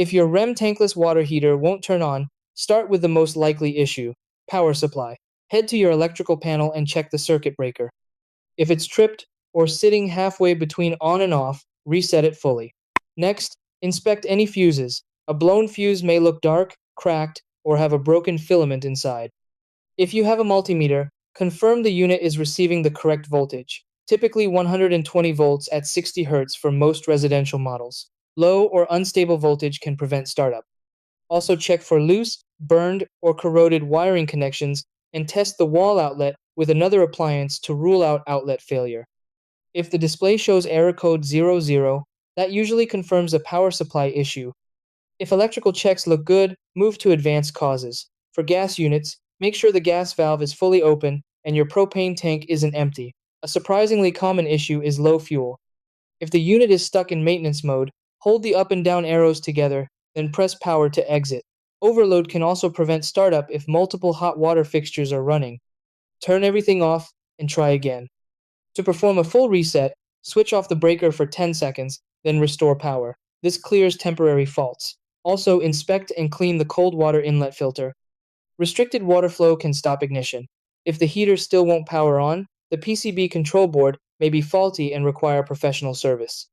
If your Rheem Tankless water heater won't turn on, start with the most likely issue: power supply. Head to your electrical panel and check the circuit breaker. If it's tripped or sitting halfway between on and off, reset it fully. Next, inspect any fuses. A blown fuse may look dark, cracked, or have a broken filament inside. If you have a multimeter, confirm the unit is receiving the correct voltage, typically 120 volts at 60 Hz for most residential models. Low or unstable voltage can prevent startup. Also check for loose, burned, or corroded wiring connections and test the wall outlet with another appliance to rule out outlet failure. If the display shows error code 00, that usually confirms a power supply issue. If electrical checks look good, move to advanced causes. For gas units, make sure the gas valve is fully open and your propane tank isn't empty. A surprisingly common issue is low fuel. If the unit is stuck in maintenance mode, hold the up and down arrows together, then press power to exit. Overload can also prevent startup if multiple hot water fixtures are running. Turn everything off and try again. To perform a full reset, switch off the breaker for 10 seconds, then restore power. This clears temporary faults. Also, inspect and clean the cold water inlet filter. Restricted water flow can stop ignition. If the heater still won't power on, the PCB control board may be faulty and require professional service.